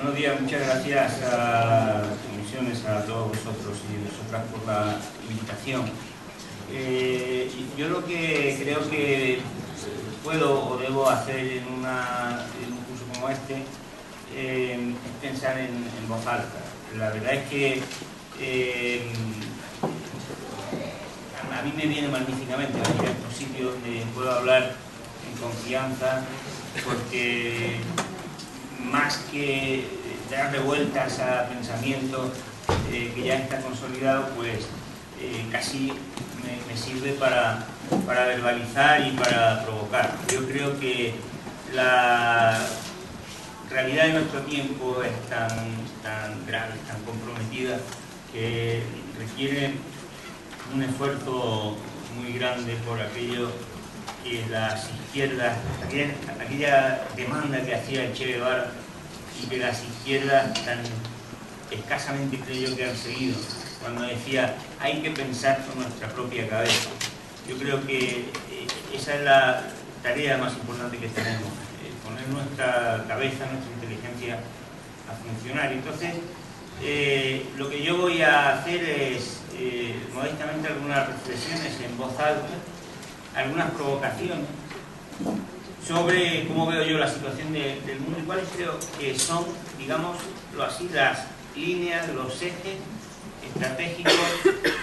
Buenos días, muchas gracias a las comisiones, a todos vosotros y vosotras por la invitación. Yo lo que creo que puedo o debo hacer en un curso como este es pensar en voz alta. La verdad es que a mí me viene magníficamente venir a estos sitios donde puedo hablar en confianza, porque más que darle vueltas a pensamientos que ya está consolidado, pues casi me sirve para verbalizar y para provocar. Yo creo que la realidad de nuestro tiempo es tan grave, tan comprometida, que requiere un esfuerzo muy grande por aquello que las izquierdas, aquella demanda que hacía el Che Guevara y que las izquierdas tan escasamente creo que han seguido, cuando decía hay que pensar con nuestra propia cabeza. Yo creo que esa es la tarea más importante que tenemos, poner nuestra cabeza, nuestra inteligencia a funcionar. Entonces, lo que yo voy a hacer es modestamente algunas reflexiones en voz alta, algunas provocaciones sobre cómo veo yo la situación del mundo y cuáles creo que son, digámoslo así, las líneas, los ejes estratégicos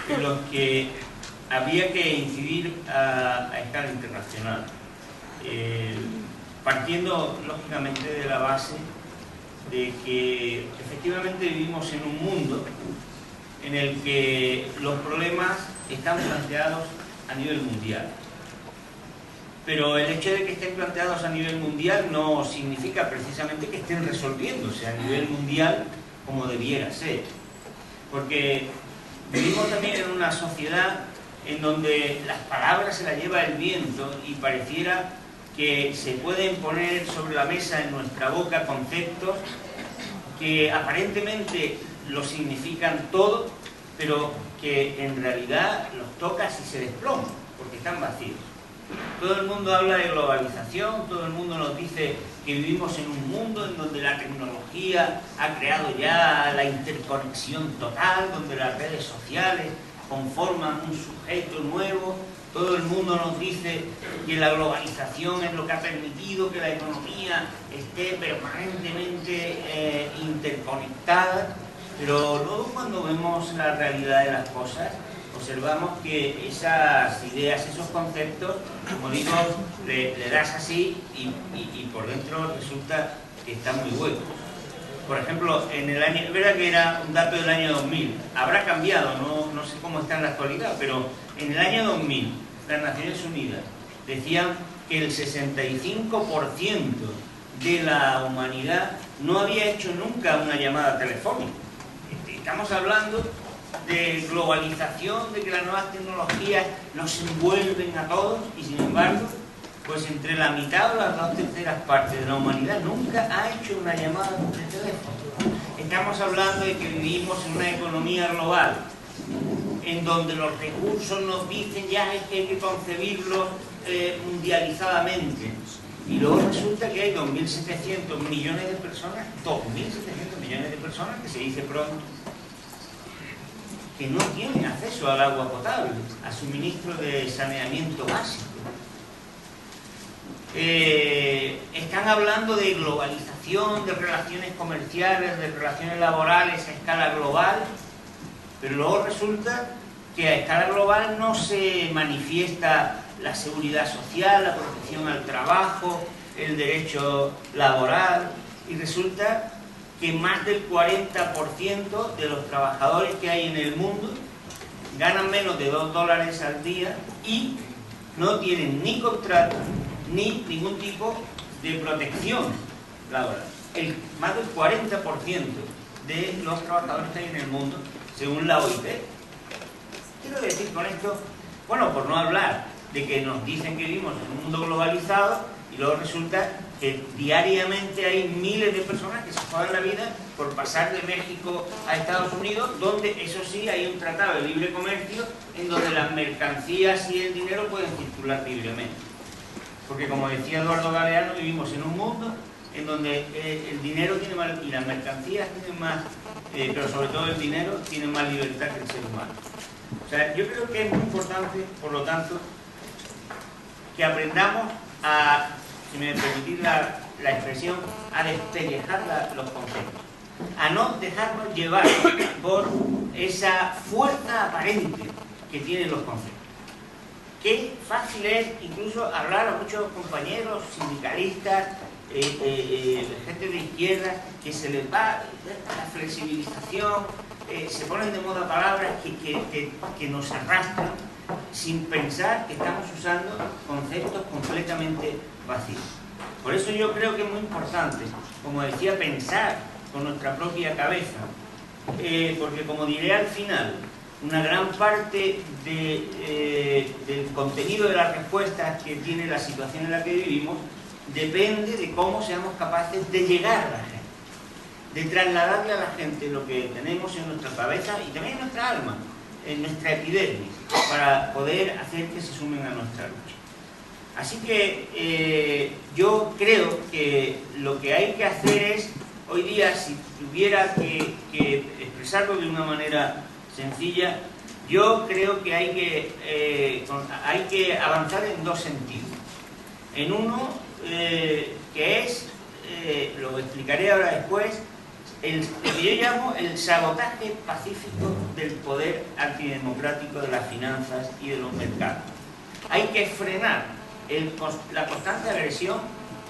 en los que habría que incidir a escala internacional, partiendo lógicamente de la base de que efectivamente vivimos en un mundo en el que los problemas están planteados a nivel mundial. Pero el hecho de que estén planteados a nivel mundial no significa precisamente que estén resolviéndose a nivel mundial como debiera ser. Porque vivimos también en una sociedad en donde las palabras se las lleva el viento y pareciera que se pueden poner sobre la mesa en nuestra boca conceptos que aparentemente lo significan todo, pero que en realidad los tocas y se desploman, porque están vacíos. Todo el mundo habla de globalización, todo el mundo nos dice que vivimos en un mundo en donde la tecnología ha creado ya la interconexión total, donde las redes sociales conforman un sujeto nuevo. Todo el mundo nos dice que la globalización es lo que ha permitido que la economía esté permanentemente interconectada, pero luego cuando vemos la realidad de las cosas, observamos que esas ideas, esos conceptos, como digo, le das así y por dentro resulta que están muy huecos. Por ejemplo, en el año, es verdad que era un dato del año 2000, habrá cambiado, no sé cómo está en la actualidad, pero en el año 2000 las Naciones Unidas decían que el 65% de la humanidad no había hecho nunca una llamada telefónica. Estamos hablando de globalización, de que las nuevas tecnologías nos envuelven a todos y sin embargo, pues entre la mitad o las 2/3 partes de la humanidad nunca ha hecho una llamada de teléfono. Estamos hablando de que vivimos en una economía global en donde los recursos nos dicen ya que hay que concebirlos mundializadamente, y luego resulta que hay 2.700 millones de personas, 2.700 millones de personas, que se dice pronto, que no tienen acceso al agua potable, a suministro de saneamiento básico. Están hablando de globalización, de relaciones comerciales, de relaciones laborales a escala global, pero luego resulta que a escala global no se manifiesta la seguridad social, la protección al trabajo, el derecho laboral, y resulta que más del 40% de los trabajadores que hay en el mundo ganan menos de $2 al día y no tienen ni contrato ni ningún tipo de protección laboral. Más del 40% de los trabajadores que hay en el mundo, según la OIT. Quiero decir con esto, bueno, por no hablar de que nos dicen que vivimos en un mundo globalizado y luego resulta que diariamente hay miles de personas que se juegan la vida por pasar de México a Estados Unidos, donde eso sí hay un tratado de libre comercio en donde las mercancías y el dinero pueden circular libremente. Porque como decía Eduardo Galeano, vivimos en un mundo en donde el dinero tiene más, y las mercancías tienen más, pero sobre todo el dinero tiene más libertad que el ser humano. O sea, yo creo que es muy importante, por lo tanto, que aprendamos a, si me permitís la expresión, a despellejar los conceptos, a no dejarnos llevar por esa fuerza aparente que tienen los conceptos. Qué fácil es incluso hablar a muchos compañeros sindicalistas, gente de izquierda, que se les va la flexibilización, se ponen de moda palabras que nos arrastran sin pensar que estamos usando conceptos completamente vacíos. Por eso yo creo que es muy importante, como decía, pensar con nuestra propia cabeza, porque como diré al final, una gran parte del contenido de las respuestas que tiene la situación en la que vivimos depende de cómo seamos capaces de llegar a la gente, de trasladarle a la gente lo que tenemos en nuestra cabeza y también en nuestra alma, en nuestra epidermis, para poder hacer que se sumen a nuestra lucha. Así que yo creo que lo que hay que hacer es, hoy día, si tuviera que expresarlo de una manera sencilla, yo creo que hay que avanzar en dos sentidos. En uno, que es, lo explicaré ahora después, lo que yo llamo el sabotaje pacífico del poder antidemocrático de las finanzas y de los mercados. Hay que frenar la constante agresión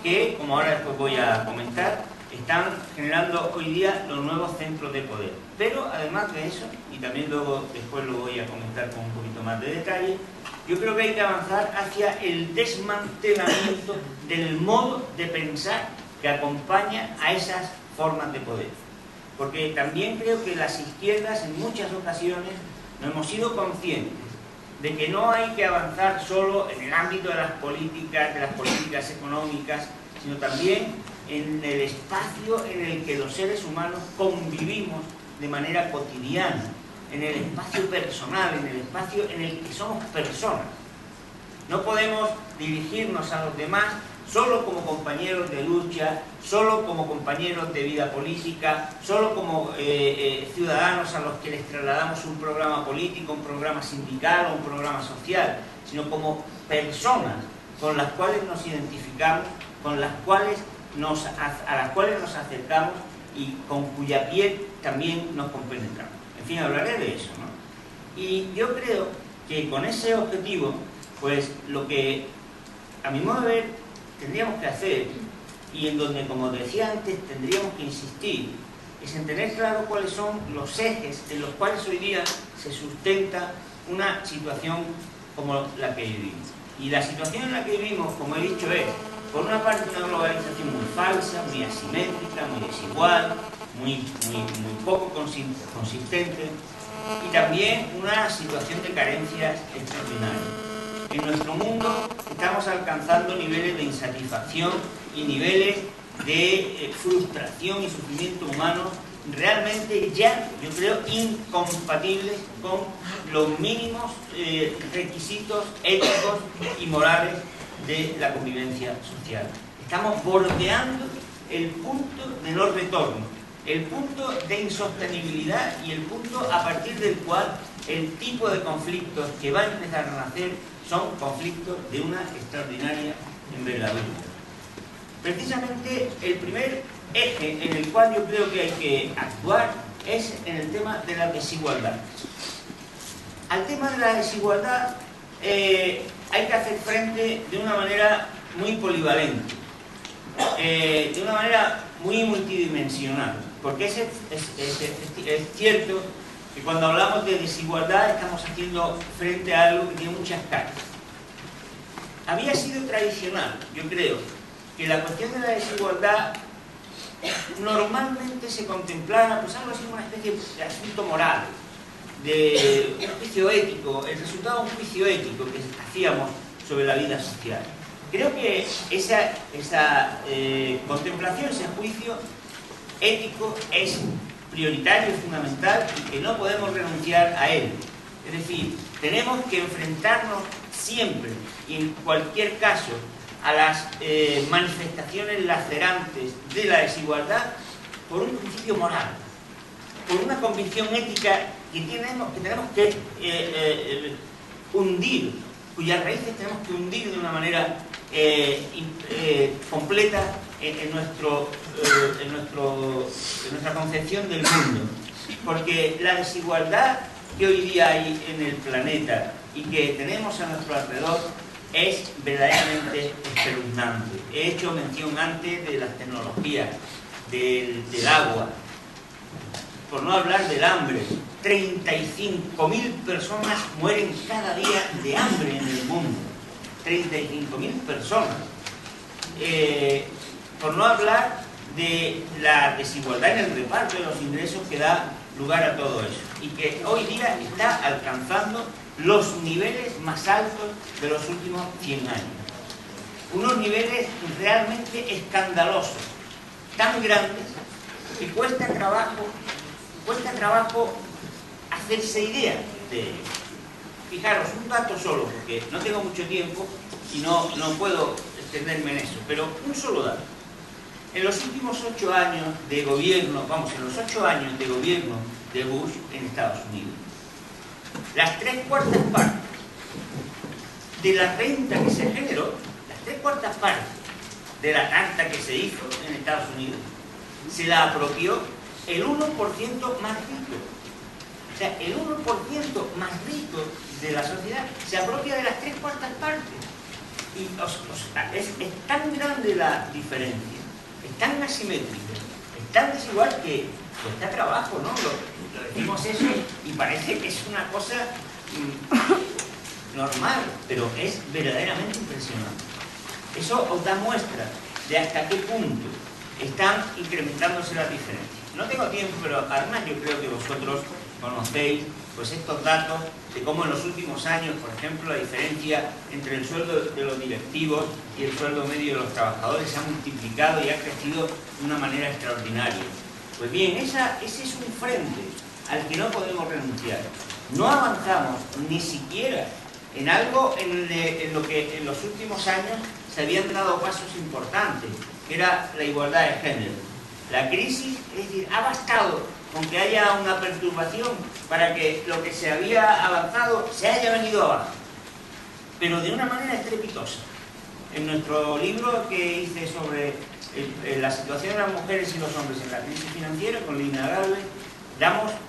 que, como ahora después voy a comentar, están generando hoy día los nuevos centros de poder. Pero además de eso, y también después lo voy a comentar con un poquito más de detalle, yo creo que hay que avanzar hacia el desmantelamiento del modo de pensar que acompaña a esas formas de poder. Porque también creo que las izquierdas en muchas ocasiones no hemos sido conscientes de que no hay que avanzar solo en el ámbito de las políticas económicas, sino también en el espacio en el que los seres humanos convivimos de manera cotidiana, en el espacio personal, en el espacio en el que somos personas. No podemos dirigirnos a los demás solo como compañeros de lucha, solo como compañeros de vida política, solo como ciudadanos a los que les trasladamos un programa político, un programa sindical o un programa social, sino como personas con las cuales nos identificamos, con las cuales a las cuales nos acercamos y con cuya piel también nos compenetramos. En fin, hablaré de eso, ¿no? Y yo creo que con ese objetivo, pues lo que a mi modo de ver tendríamos que hacer, y en donde, como decía antes, tendríamos que insistir, es en tener claro cuáles son los ejes en los cuales hoy día se sustenta una situación como la que vivimos. Y la situación en la que vivimos, como he dicho, es, por una parte, una globalización muy falsa, muy asimétrica, muy desigual, muy poco consistente, y también una situación de carencias extraordinarias. En nuestro mundo estamos alcanzando niveles de insatisfacción y niveles de frustración y sufrimiento humano realmente ya, yo creo, incompatibles con los mínimos requisitos éticos y morales de la convivencia social. Estamos bordeando el punto de no retorno, el punto de insostenibilidad y el punto a partir del cual el tipo de conflictos que van a empezar a nacer son conflictos de una extraordinaria envergadura. Precisamente el primer eje en el cual yo creo que hay que actuar es en el tema de la desigualdad. Al tema de la desigualdad hay que hacer frente de una manera muy polivalente, de una manera muy multidimensional, porque es cierto que cuando hablamos de desigualdad estamos haciendo frente a algo que tiene muchas caras. Había sido tradicional, yo creo, que la cuestión de la desigualdad normalmente se contemplara pues algo así como una especie de asunto moral, de un juicio ético, el resultado de un juicio ético que hacíamos sobre la vida social. Creo que esa contemplación, ese juicio ético es prioritario y fundamental y que no podemos renunciar a él. Es decir, tenemos que enfrentarnos siempre y en cualquier caso a las manifestaciones lacerantes de la desigualdad por un principio moral, por una convicción ética que tenemos que hundir, cuyas raíces tenemos que hundir de una manera completa en nuestra concepción del mundo. Porque la desigualdad que hoy día hay en el planeta y que tenemos a nuestro alrededor es verdaderamente espeluznante. He hecho mención antes de las tecnologías, del agua, por no hablar del hambre. 35.000 personas mueren cada día de hambre en el mundo. 35.000 personas. Por no hablar de la desigualdad en el reparto de los ingresos que da lugar a todo eso. Y que hoy día está alcanzando los niveles más altos de los últimos 100 años. Unos niveles realmente escandalosos, tan grandes que cuesta trabajo hacerse idea de ello. Fijaros, un dato solo, porque no tengo mucho tiempo y no puedo extenderme en eso, pero un solo dato. En los últimos 8 años de gobierno, en los 8 años de gobierno de Bush en Estados Unidos, las 3/4 partes de la renta que se generó, las 3/4 partes de la tarta que se hizo en Estados Unidos, se la apropió el 1% más rico. O sea, el 1% más rico de la sociedad se apropia de las 3/4 partes. Y es tan grande la diferencia, es tan asimétrico, es tan desigual que cuesta trabajo, ¿no? Lo decimos eso y parece que es una cosa normal, pero es verdaderamente impresionante. Eso os da muestra de hasta qué punto están incrementándose las diferencias. No tengo tiempo, pero además yo creo que vosotros conocéis pues estos datos de cómo en los últimos años, por ejemplo, la diferencia entre el sueldo de los directivos y el sueldo medio de los trabajadores se ha multiplicado y ha crecido de una manera extraordinaria. Pues bien, ese es un frente al que no podemos renunciar. No avanzamos ni siquiera en algo en lo que en los últimos años se habían dado pasos importantes, que era la igualdad de género. La crisis, es decir, ha bastado con que haya una perturbación para que lo que se había avanzado se haya venido abajo, pero de una manera estrepitosa. En nuestro libro que hice sobre la situación de las mujeres y los hombres en la crisis financiera, con Lina Galvez,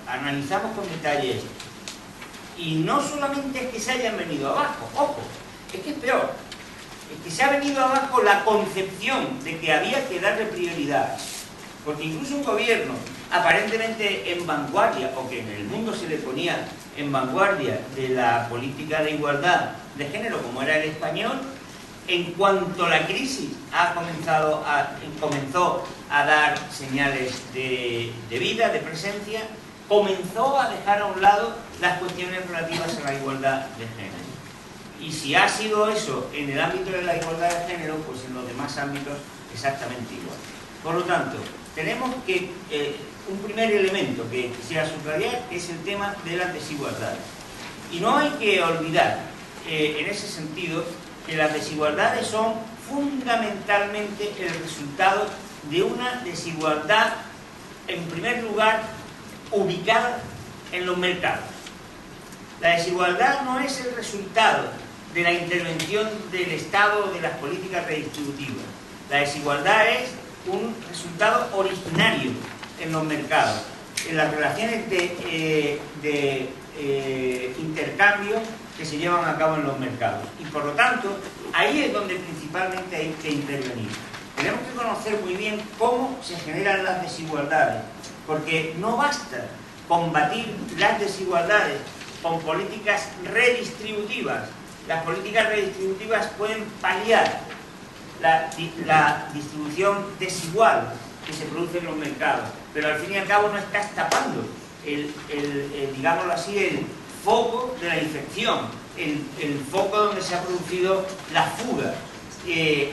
analizamos con detalle esto. Y no solamente es que se hayan venido abajo, ojo, es que es peor. Es que se ha venido abajo la concepción de que había que darle prioridad. Porque incluso un gobierno aparentemente en vanguardia, o que en el mundo se le ponía en vanguardia de la política de igualdad de género, como era el español, en cuanto la crisis comenzó a dar señales de vida, de presencia, comenzó a dejar a un lado las cuestiones relativas a la igualdad de género. Y si ha sido eso en el ámbito de la igualdad de género, pues en los demás ámbitos exactamente igual. Por lo tanto, tenemos que un primer elemento que quisiera subrayar es el tema de las desigualdades. Y no hay que olvidar, en ese sentido, que las desigualdades son fundamentalmente el resultado de una desigualdad, en primer lugar, ubicada en los mercados. La desigualdad no es el resultado de la intervención del Estado o de las políticas redistributivas. La desigualdad es un resultado originario en los mercados, en las relaciones de intercambio que se llevan a cabo en los mercados. Y por lo tanto, ahí es donde principalmente hay que intervenir. Tenemos que conocer muy bien cómo se generan las desigualdades, porque no basta combatir las desigualdades con políticas redistributivas. Las políticas redistributivas pueden paliar la distribución desigual que se produce en los mercados, pero al fin y al cabo no estás tapando digámoslo así, el foco de la infección, el foco donde se ha producido la fuga,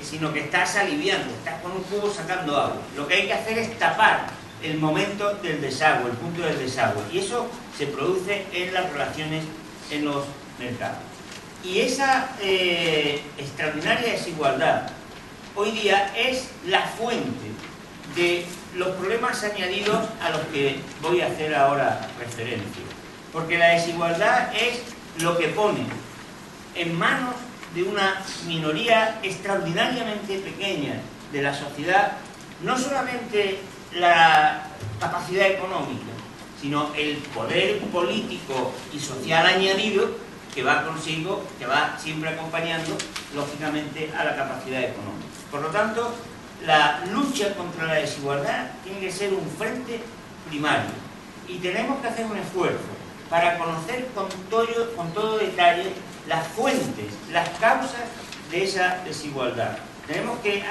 sino que estás aliviando, estás con un cubo sacando agua. Lo que hay que hacer es tapar el momento del desagüe, el punto del desagüe, y eso se produce en las relaciones en los mercados. Y esa extraordinaria desigualdad hoy día es la fuente de los problemas añadidos a los que voy a hacer ahora referencia. Porque la desigualdad es lo que pone en manos de una minoría extraordinariamente pequeña de la sociedad no solamente la capacidad económica, sino el poder político y social añadido que va consigo, que va siempre acompañando, lógicamente, a la capacidad económica. Por lo tanto, la lucha contra la desigualdad tiene que ser un frente primario y tenemos que hacer un esfuerzo para conocer con todo detalle las fuentes, las causas de esa desigualdad. Tenemos que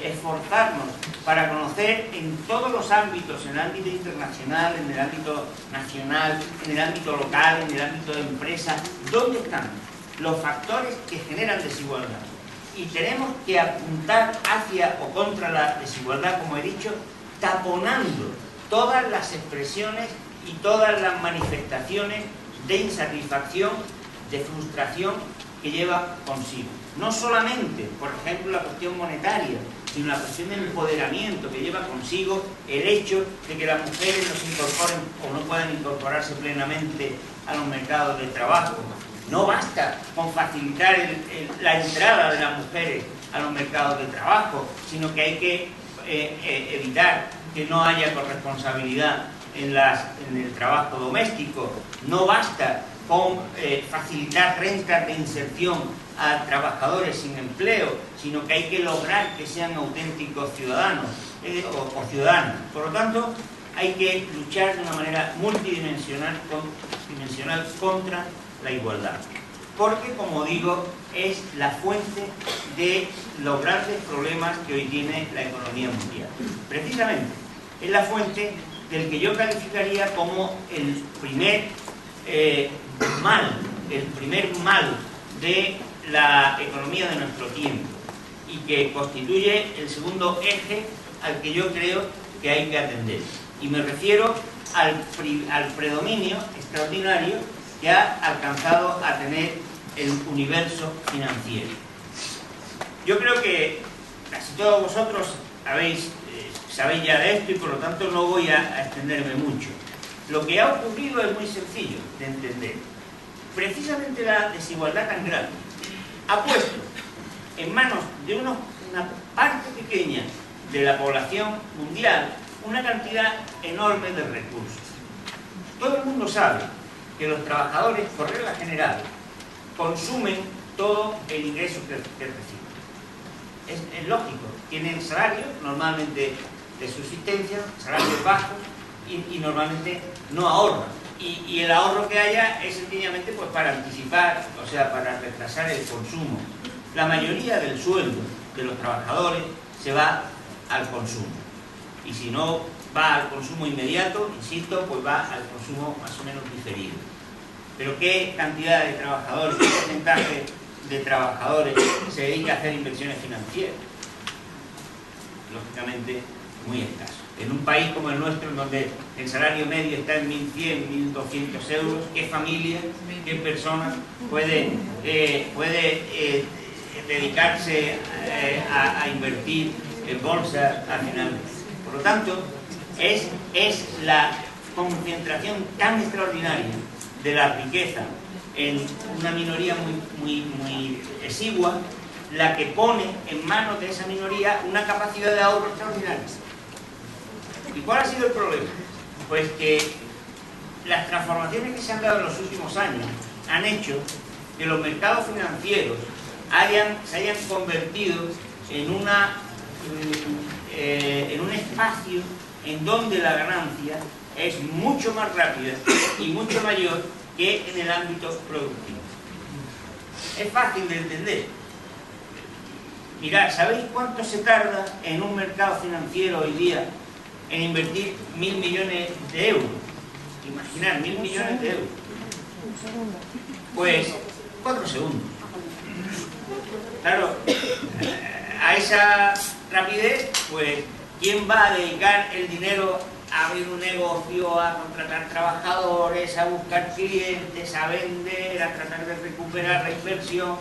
esforzarnos para conocer en todos los ámbitos, en el ámbito internacional, en el ámbito nacional, en el ámbito local, en el ámbito de empresa, dónde están los factores que generan desigualdad. Y tenemos que apuntar hacia o contra la desigualdad, como he dicho, taponando todas las expresiones y todas las manifestaciones de insatisfacción, de frustración que lleva consigo. No solamente, por ejemplo, la cuestión monetaria, sino la cuestión del empoderamiento que lleva consigo el hecho de que las mujeres no se incorporen o no puedan incorporarse plenamente a los mercados de trabajo. No basta con facilitar la entrada de las mujeres a los mercados de trabajo, sino que hay que evitar que no haya corresponsabilidad en el trabajo doméstico. No basta con facilitar rentas de inserción a trabajadores sin empleo, sino que hay que lograr que sean auténticos ciudadanos o ciudadanas. Por lo tanto, hay que luchar de una manera multidimensional contra la igualdad, porque, como digo, es la fuente de los grandes problemas que hoy tiene la economía mundial. Precisamente, es la fuente del que yo calificaría como el primer mal de la economía de nuestro tiempo y que constituye el segundo eje al que yo creo que hay que atender. Y me refiero al predominio extraordinario que ha alcanzado a tener el universo financiero. Yo creo que casi todos vosotros sabéis ya de esto y por lo tanto no voy a extenderme mucho. Lo que ha ocurrido es muy sencillo de entender. Precisamente la desigualdad tan grande ha puesto en manos de una parte pequeña de la población mundial una cantidad enorme de recursos. Todo el mundo sabe que los trabajadores, por regla general, consumen todo el ingreso que reciben. Es lógico, tienen salarios normalmente de subsistencia, salarios bajos y normalmente no ahorran. Y el ahorro que haya es sencillamente pues, para anticipar, o sea, para retrasar el consumo. La mayoría del sueldo de los trabajadores se va al consumo. Y si no va al consumo inmediato, insisto, pues va al consumo más o menos diferido. Pero ¿qué cantidad de trabajadores, qué porcentaje de trabajadores se dedica a hacer inversiones financieras? Lógicamente, muy escaso. En un país como el nuestro, en donde el salario medio está en 1.100, 1.200 euros, ¿qué familia, qué persona puede dedicarse a invertir en bolsa al final? Por lo tanto, es la concentración tan extraordinaria de la riqueza en una minoría muy exigua la que pone en manos de esa minoría una capacidad de ahorro extraordinaria. ¿Y cuál ha sido el problema? Pues que las transformaciones que se han dado en los últimos años han hecho que los mercados financieros se hayan convertido en un espacio en donde la ganancia es mucho más rápida y mucho mayor que en el ámbito productivo. Es fácil de entender. Mirad, ¿sabéis cuánto se tarda en un mercado financiero hoy día en invertir 1.000 millones de euros? Imaginad, 1.000 millones de euros. Pues 4 segundos. Claro, a esa rapidez, pues, ¿quién va a dedicar el dinero a abrir un negocio, a contratar trabajadores, a buscar clientes, a vender, a tratar de recuperar la inversión?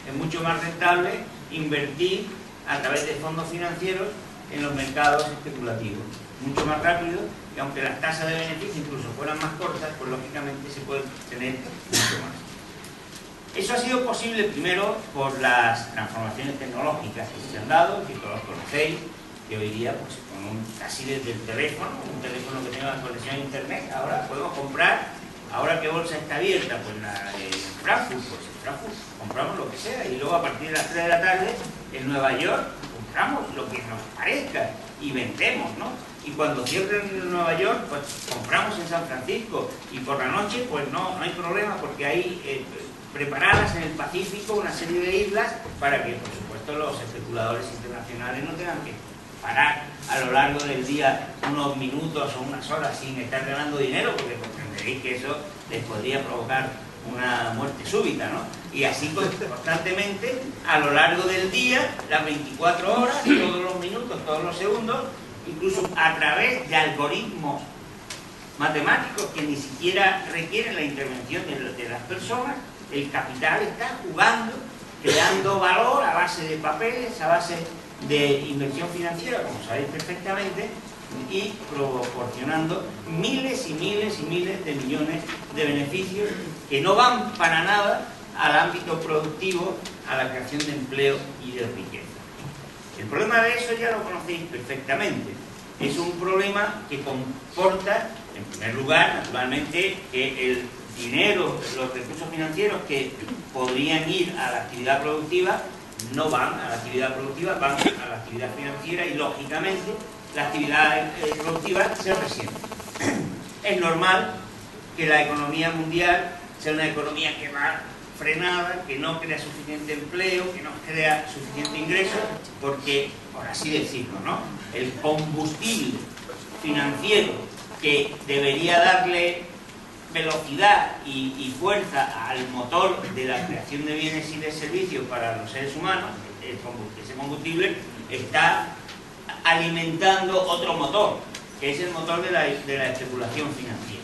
Es mucho más rentable invertir a través de fondos financieros en los mercados especulativos. Mucho más rápido, y aunque las tasas de beneficio incluso fueran más cortas, pues lógicamente se puede tener mucho más. Eso ha sido posible primero por las transformaciones tecnológicas que se han dado, que todos conocéis, que hoy día pues, casi desde el teléfono, un teléfono que tenga conexión a internet, ahora podemos comprar, ahora que bolsa está abierta, pues en Frankfurt, pues en Frankfurt compramos lo que sea, y luego a partir de las 3 de la tarde en Nueva York compramos lo que nos parezca y vendemos, ¿no? Y cuando cierren en Nueva York, pues compramos en San Francisco, y por la noche pues no hay problema, porque hay preparadas en el Pacífico una serie de islas para que, por supuesto, los especuladores internacionales no tengan que parar a lo largo del día unos minutos o unas horas sin estar ganando dinero, porque comprenderéis que eso les podría provocar una muerte súbita, ¿no? Y así constantemente, a lo largo del día, las 24 horas, todos los minutos, todos los segundos, incluso a través de algoritmos matemáticos que ni siquiera requieren la intervención de las personas, el capital está jugando, creando valor a base de papeles, a base de inversión financiera, como sabéis perfectamente, y proporcionando miles y miles y miles de millones de beneficios que no van para nada al ámbito productivo, a la creación de empleo y de riqueza. El problema de eso ya lo conocéis perfectamente. Es un problema que comporta, en primer lugar, naturalmente, que el dinero, los recursos financieros que podrían ir a la actividad productiva no van a la actividad productiva, van a la actividad financiera, y lógicamente la actividad productiva se resiente. Es normal que la economía mundial sea una economía que va frenada, que no crea suficiente empleo, que no crea suficiente ingreso, porque, por así decirlo, ¿no?, el combustible financiero que debería darle velocidad y fuerza al motor de la creación de bienes y de servicios para los seres humanos, ese combustible está alimentando otro motor, que es el motor de la especulación financiera.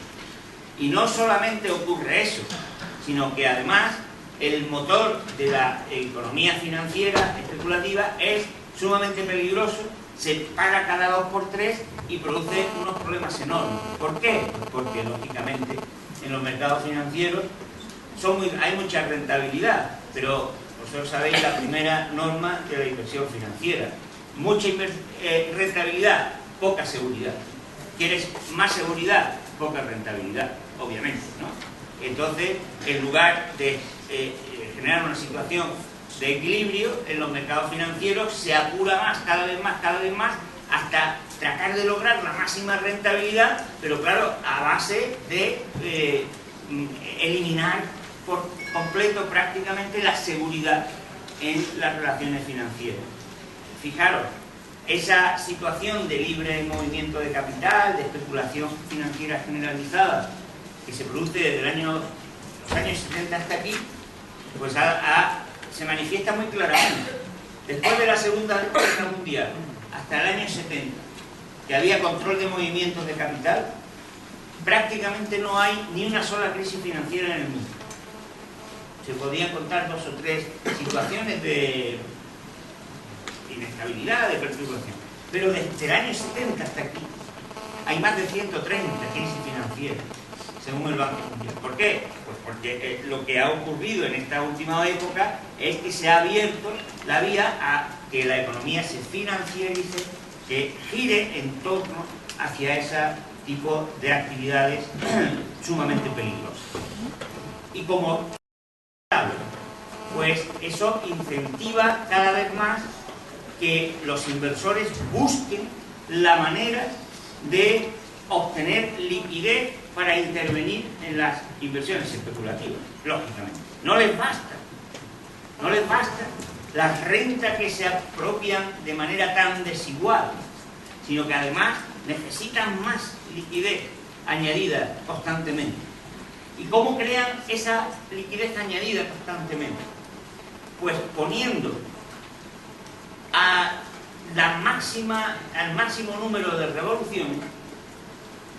Y no solamente ocurre eso, sino que además el motor de la economía financiera especulativa es sumamente peligroso, se paga cada 2 por 3 y produce unos problemas enormes. ¿Por qué? Porque lógicamente en los mercados financieros hay mucha rentabilidad, pero vosotros sabéis la primera norma de la inversión financiera: mucha rentabilidad, poca seguridad. ¿Quieres más seguridad? Poca rentabilidad, obviamente, ¿no? Entonces, en lugar de generar una situación de equilibrio en los mercados financieros, se apura más, cada vez más, hasta tratar de lograr la máxima rentabilidad, pero claro, a base de eliminar por completo prácticamente la seguridad en las relaciones financieras. Fijaros, esa situación de libre movimiento de capital, de especulación financiera generalizada, que se produce desde los años 70 hasta aquí, pues se manifiesta muy claramente. Después de la Segunda Guerra Mundial, hasta el año 70, que había control de movimientos de capital, prácticamente no hay ni una sola crisis financiera en el mundo. Se podían contar 2 o 3 situaciones de inestabilidad, de perturbación. Pero desde el año 70 hasta aquí hay más de 130 crisis financieras, según el Banco Mundial. ¿Por qué? Pues porque lo que ha ocurrido en esta última época es que se ha abierto la vía a que la economía se financiarice, que gire en torno hacia ese tipo de actividades sumamente peligrosas. Y como pues eso incentiva cada vez más que los inversores busquen la manera de obtener liquidez para intervenir en las inversiones especulativas, lógicamente. No les basta las rentas que se apropian de manera tan desigual, sino que además necesitan más liquidez añadida constantemente. ¿Y cómo crean esa liquidez añadida constantemente? Pues poniendo al máximo número de revoluciones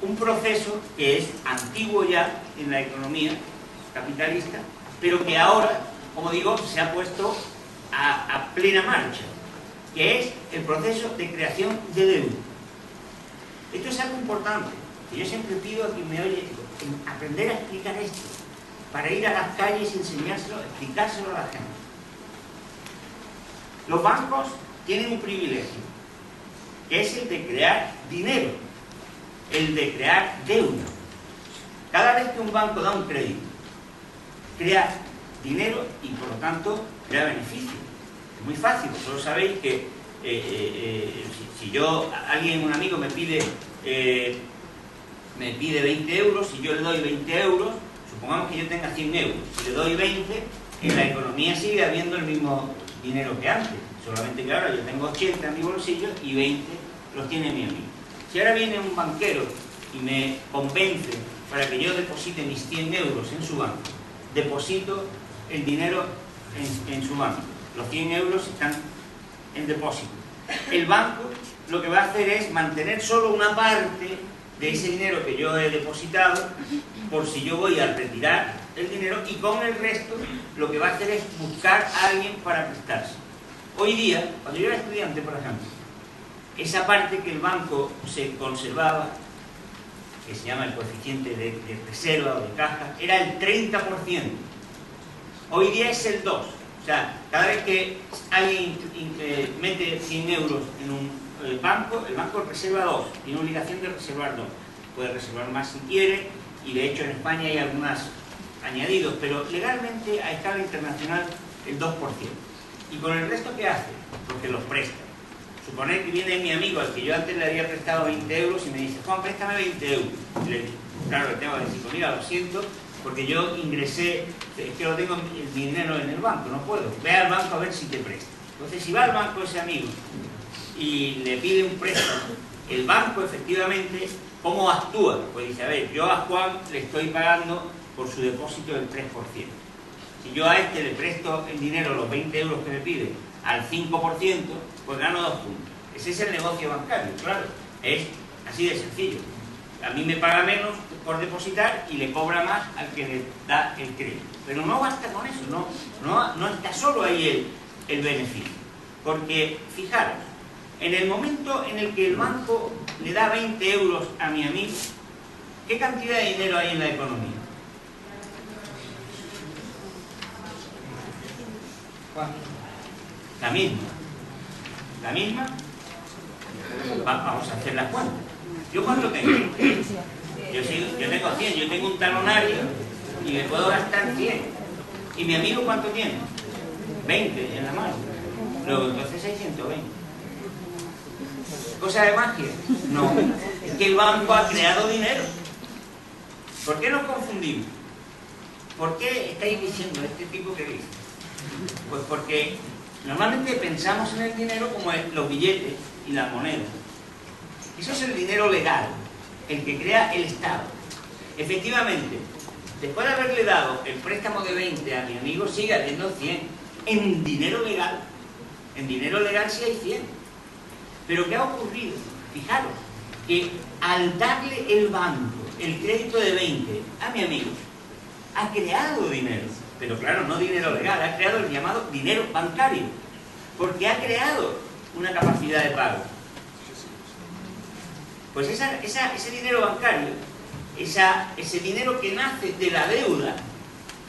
un proceso que es antiguo ya en la economía capitalista, pero que ahora como digo, se ha puesto a plena marcha, que es el proceso de creación de deuda. Esto es algo importante, que yo siempre pido a quien me oye aprender a explicar esto, para ir a las calles y enseñárselo, explicárselo a la gente. Los bancos tienen un privilegio, que es el de crear dinero, el de crear deuda. Cada vez que un banco da un crédito, crea dinero y por lo tanto crea beneficio. Es muy fácil, vosotros sabéis que si un amigo me pide 20 euros y yo le doy 20 euros, supongamos que yo tenga 100 euros, si le doy 20, en la economía sigue habiendo el mismo dinero que antes, solamente que ahora yo tengo 80 en mi bolsillo y 20 los tiene mi amigo. Si ahora viene un banquero y me convence para que yo deposite mis 100 euros en su banco, deposito el dinero en su banco, los 100 euros están en depósito. El banco lo que va a hacer es mantener solo una parte de ese dinero que yo he depositado por si yo voy a retirar el dinero, y con el resto lo que va a hacer es buscar a alguien para prestarse. Hoy día, cuando yo era estudiante, por ejemplo, esa parte que el banco se conservaba, que se llama el coeficiente de reserva o de caja, era el 30%. Hoy día es el 2%. O sea, cada vez que alguien mete 100 euros en un banco, el banco reserva 2, tiene obligación de reservar 2. Puede reservar más si quiere, y de hecho en España hay algunos añadidos, pero legalmente a escala internacional el 2%. ¿Y con el resto qué hace? Porque los presta. Suponer que viene mi amigo al que yo antes le había prestado 20 euros y me dice: Juan, préstame 20 euros. Claro, le tengo que decir: pues mira, lo siento, porque yo ingresé, es que lo tengo el dinero en el banco, no puedo. Ve al banco a ver si te presta. Entonces, si va al banco ese amigo y le pide un préstamo, el banco efectivamente, ¿cómo actúa? Pues dice: a ver, yo a Juan le estoy pagando por su depósito del 3%. Si yo a este le presto el dinero, los 20 euros que me pide, al 5%, pues gano 2 puntos. Ese es el negocio bancario, claro. Es así de sencillo. A mí me paga menos por depositar y le cobra más al que le da el crédito. Pero no basta con eso, no está solo ahí el beneficio. Porque, fijaros, en el momento en el que el banco le da 20 euros a mi amigo, ¿qué cantidad de dinero hay en la economía? La misma. ¿La misma? Vamos a hacer las cuentas. ¿Yo cuánto tengo? Yo tengo 100, yo tengo un talonario y me puedo gastar 100. ¿Y mi amigo cuánto tiene? 20 en la mano. Luego entonces hay 120. ¿Cosa de magia? No. Es que el banco ha creado dinero. ¿Por qué nos confundimos? ¿Por qué estáis diciendo este tipo que dice? Pues porque normalmente pensamos en el dinero como los billetes y las monedas. Eso es el dinero legal, el que crea el Estado. Efectivamente, después de haberle dado el préstamo de 20 a mi amigo, sigue habiendo 100 en dinero legal. En dinero legal sí hay 100. Pero ¿qué ha ocurrido? Fijaros, que al darle el banco el crédito de 20 a mi amigo, ha creado dinero. Pero claro, no dinero legal, ha creado el llamado dinero bancario, porque ha creado una capacidad de pago. Pues ese dinero bancario, ese dinero que nace de la deuda,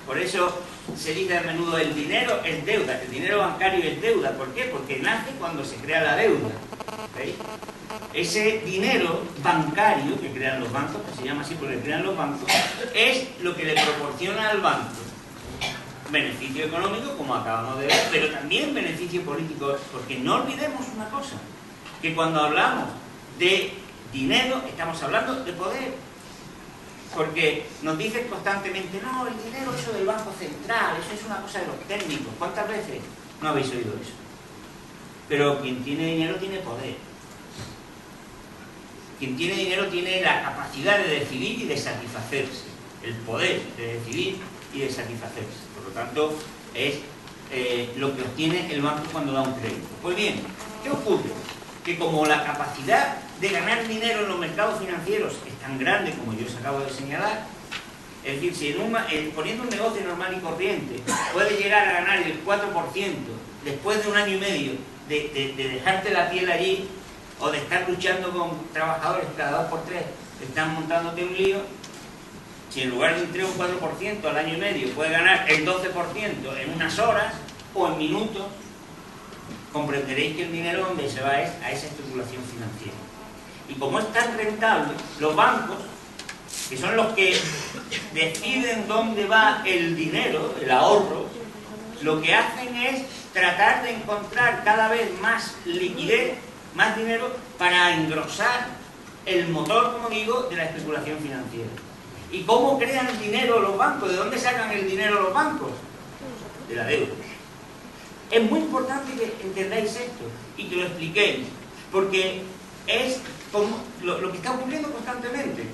por eso se dice a menudo el dinero es deuda, el dinero bancario es deuda. ¿Por qué? Porque nace cuando se crea la deuda. ¿Veis? Ese dinero bancario que crean los bancos, que se llama así porque crean los bancos, es lo que le proporciona al banco beneficio económico, como acabamos de ver, pero también beneficio político, porque no olvidemos una cosa, que cuando hablamos de dinero estamos hablando de poder, porque nos dicen constantemente: no, el dinero eso del Banco Central, eso es una cosa de los técnicos. ¿Cuántas veces no habéis oído eso? Pero quien tiene dinero tiene poder. Quien tiene dinero tiene la capacidad de decidir y de satisfacerse, el poder de decidir y de satisfacerse. Por lo tanto, es lo que obtiene el banco cuando da un crédito. Pues bien, ¿qué ocurre? Que como la capacidad de ganar dinero en los mercados financieros es tan grande como yo os acabo de señalar, Es decir, si poniendo un negocio normal y corriente puedes llegar a ganar el 4% después de un año y medio de dejarte la piel allí, o de estar luchando con trabajadores cada 2 por 3 que están montándote un lío, si en lugar de un 3 o un 4% al año y medio puedes ganar el 12% en unas horas o en minutos, comprenderéis que el dinero donde se va es a esa especulación financiera. Y como es tan rentable, los bancos, que son los que deciden dónde va el dinero, el ahorro, lo que hacen es tratar de encontrar cada vez más liquidez, más dinero, para engrosar el motor, como digo, de la especulación financiera. ¿Y cómo crean el dinero los bancos? ¿De dónde sacan el dinero los bancos? De la deuda. Es muy importante que entendáis esto y que lo expliquéis, porque es como lo que está ocurriendo constantemente.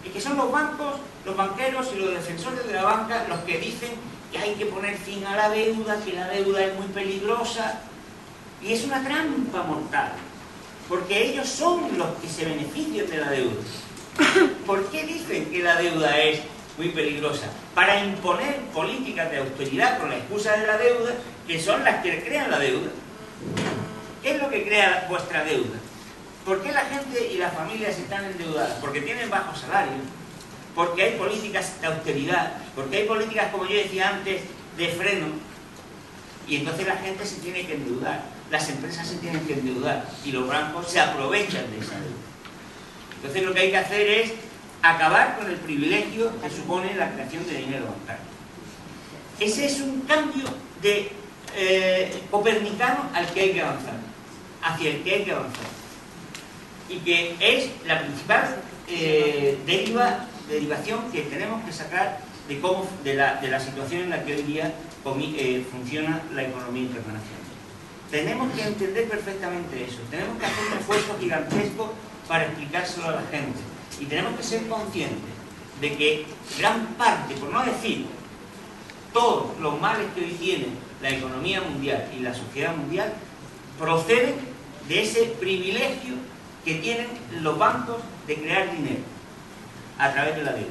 Es que son los bancos, los banqueros y los defensores de la banca los que dicen que hay que poner fin a la deuda, que la deuda es muy peligrosa, y es una trampa mortal, porque ellos son los que se benefician de la deuda. ¿Por qué dicen que la deuda es muy peligrosa? Para imponer políticas de austeridad con la excusa de la deuda, que son las que crean la deuda. ¿Qué es lo que crea vuestra deuda? ¿Por qué la gente y las familias están endeudadas? Porque tienen bajos salarios, porque hay políticas de austeridad, porque hay políticas, como yo decía antes, de freno, y entonces la gente se tiene que endeudar, las empresas se tienen que endeudar, y los bancos se aprovechan de esa deuda. Entonces lo que hay que hacer es acabar con el privilegio que supone la creación de dinero bancario. Ese es un cambio de copernicano al que hay que avanzar, hacia el que hay que avanzar, y que es la principal derivación que tenemos que sacar de la situación en la que hoy día funciona la economía internacional. Tenemos que entender perfectamente eso, tenemos que hacer un esfuerzo gigantesco para explicárselo a la gente, y tenemos que ser conscientes de que gran parte, por no decir todos los males que hoy tiene la economía mundial y la sociedad mundial, proceden de ese privilegio que tienen los bancos de crear dinero a través de la deuda.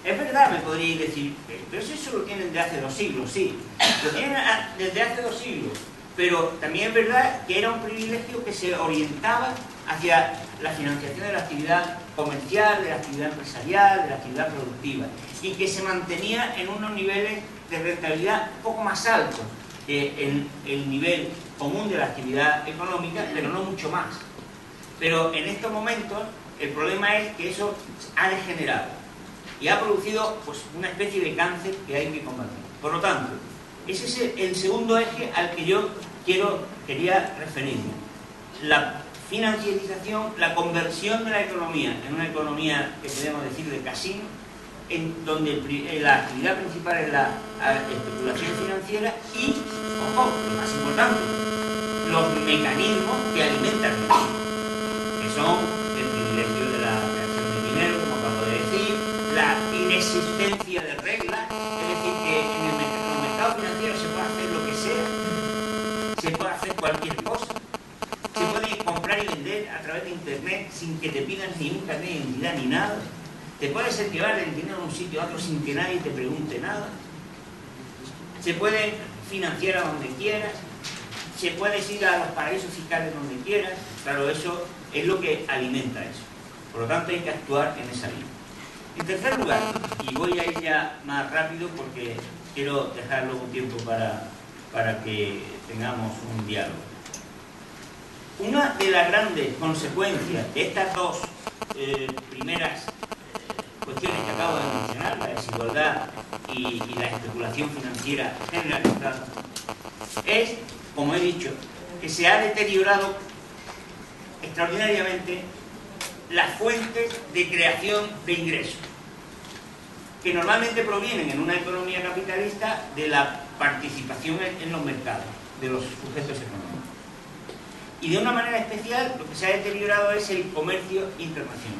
Es verdad, me podríais decir, pero eso lo tienen desde hace 2 siglos, sí, lo tienen desde hace 2 siglos, pero también es verdad que era un privilegio que se orientaba hacia la financiación de la actividad comercial, de la actividad empresarial, de la actividad productiva, y que se mantenía en unos niveles de rentabilidad un poco más altos que en el nivel común de la actividad económica, pero no mucho más. Pero en estos momentos el problema es que eso ha degenerado y ha producido pues, una especie de cáncer que hay que combatir. Por lo tanto, ese es el segundo eje al que yo quería referirme. La financiarización, la conversión de la economía en una economía que podemos decir de casino, en donde la actividad principal es la especulación financiera y, ojo, lo más importante, los mecanismos que alimentan el dinero, que son el privilegio de la creación de dinero, como acabo de decir, la inexistencia de reglas, es decir, que en los mercados financieros se puede hacer lo que sea, se puede hacer cualquier cosa, se puede comprar y vender a través de internet sin que te pidan ni un carnet de identidad ni nada, te puedes llevar el dinero de un sitio a otro sin que nadie te pregunte nada, se puede financiar a donde quieras, se puede ir a los paraísos fiscales donde quieras. Claro, eso es lo que alimenta eso. Por lo tanto, hay que actuar en esa línea. En tercer lugar, y voy a ir ya más rápido porque quiero dejar luego un tiempo para que tengamos un diálogo. Una de las grandes consecuencias de estas dos primeras cuestiones que acabo de mencionar, la desigualdad y la especulación financiera generalizada, es, como he dicho, que se ha deteriorado extraordinariamente las fuentes de creación de ingresos, que normalmente provienen en una economía capitalista de la participación en los mercados, de los sujetos económicos. Y de una manera especial, lo que se ha deteriorado es el comercio internacional.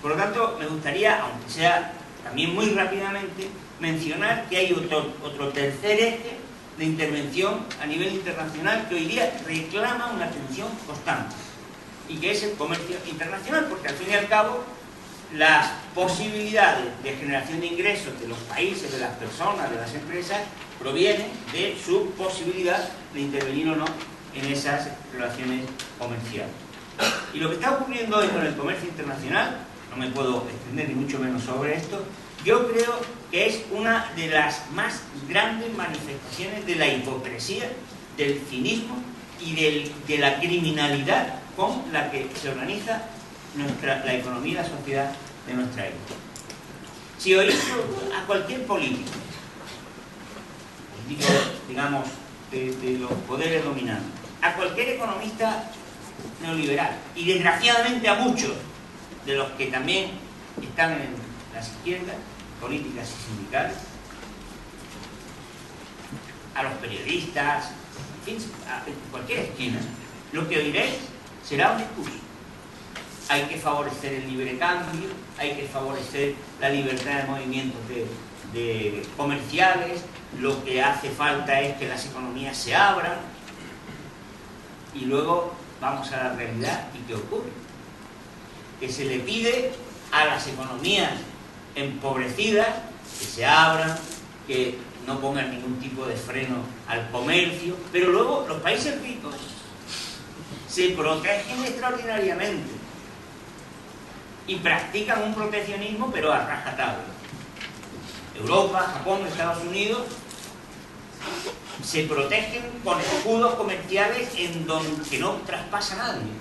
Por lo tanto, me gustaría, aunque sea también muy rápidamente, mencionar que hay otro tercer eje de intervención a nivel internacional que hoy día reclama una atención constante, y que es el comercio internacional, porque al fin y al cabo las posibilidades de generación de ingresos de los países, de las personas, de las empresas, provienen de su posibilidad de intervenir o no en esas relaciones comerciales. Y lo que está ocurriendo hoy con el comercio internacional, no me puedo extender ni mucho menos sobre esto, yo creo que es una de las más grandes manifestaciones de la hipocresía, del cinismo y de la criminalidad con la que se organiza la economía y la sociedad de nuestra época. Si oís a cualquier político, digamos, de los poderes dominantes, a cualquier economista neoliberal, y desgraciadamente a muchos de los que también están en las izquierdas políticas y sindicales, a los periodistas, en fin, a cualquier esquina, lo que oiréis será un discurso. Hay que favorecer el libre cambio, hay que favorecer la libertad de movimientos de comerciales, lo que hace falta es que las economías se abran, y luego vamos a la realidad. ¿Y qué ocurre? Que se le pide a las economías empobrecidas que se abran, que no pongan ningún tipo de freno al comercio, pero luego los países ricos se protegen extraordinariamente y practican un proteccionismo, pero a rajatabla. Europa, Japón, Estados Unidos se protegen con escudos comerciales en donde que no traspasa nadie,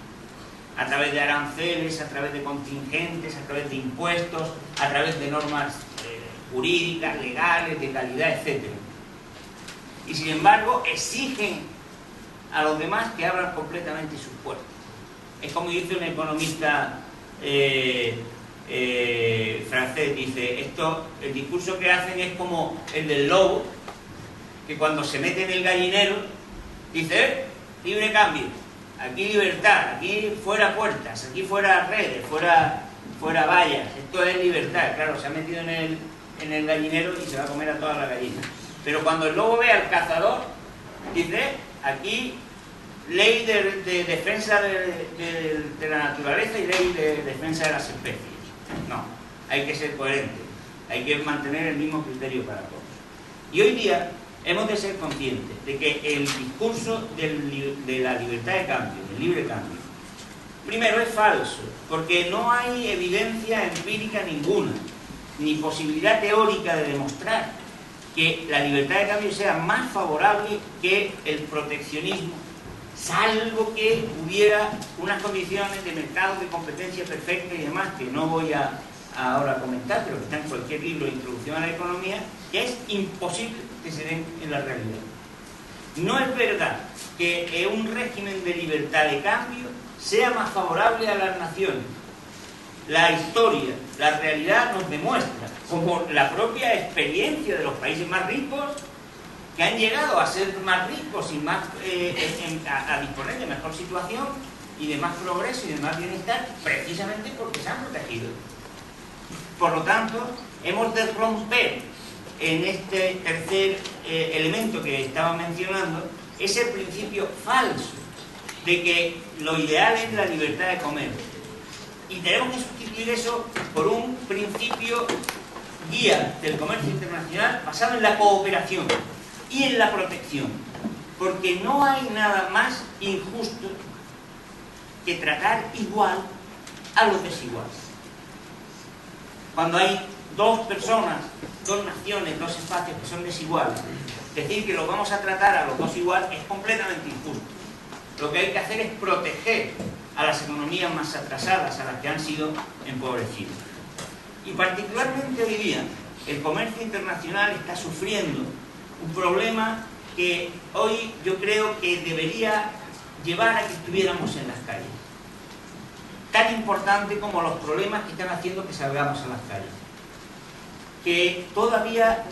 a través de aranceles, a través de contingentes, a través de impuestos, a través de normas jurídicas, legales, de calidad, etc. Y sin embargo exigen a los demás que abran completamente sus puertas. Es como dice un economista francés, dice, el discurso que hacen es como el del lobo, que cuando se mete en el gallinero dice, libre cambio, aquí libertad, aquí fuera puertas, aquí fuera redes, fuera vallas, esto es libertad. Claro, se ha metido en el gallinero y se va a comer a toda la gallina. Pero cuando el lobo ve al cazador, dice, aquí ley de defensa de la naturaleza y ley de defensa de las especies. No, hay que ser coherente, hay que mantener el mismo criterio para todos. Y hoy día hemos de ser conscientes de que el discurso de la libertad de cambio, del libre cambio, primero es falso, porque no hay evidencia empírica ninguna, ni posibilidad teórica de demostrar que la libertad de cambio sea más favorable que el proteccionismo, salvo que hubiera unas condiciones de mercado de competencia perfecta y demás, que no voy a ahora comentar, pero que está en cualquier libro de introducción a la economía, que es imposible que se den en la realidad. No es verdad que un régimen de libertad de cambio sea más favorable a las naciones. La historia, la realidad nos demuestra, como la propia experiencia de los países más ricos, que han llegado a ser más ricos y más a disponer de mejor situación y de más progreso y de más bienestar, precisamente porque se han protegido. Por lo tanto, hemos de romper en este tercer elemento que estaba mencionando ese principio falso de que lo ideal es la libertad de comercio. Y tenemos que sustituir eso por un principio guía del comercio internacional basado en la cooperación y en la protección, porque no hay nada más injusto que tratar igual a los desiguales. Cuando hay dos personas, dos naciones, dos espacios que son desiguales, decir que los vamos a tratar a los dos igual es completamente injusto. Lo que hay que hacer es proteger a las economías más atrasadas, a las que han sido empobrecidas. Y particularmente hoy día, el comercio internacional está sufriendo un problema que hoy yo creo que debería llevar a que estuviéramos en las calles. Tan importante como los problemas que están haciendo que salgamos a las calles. Que todavía,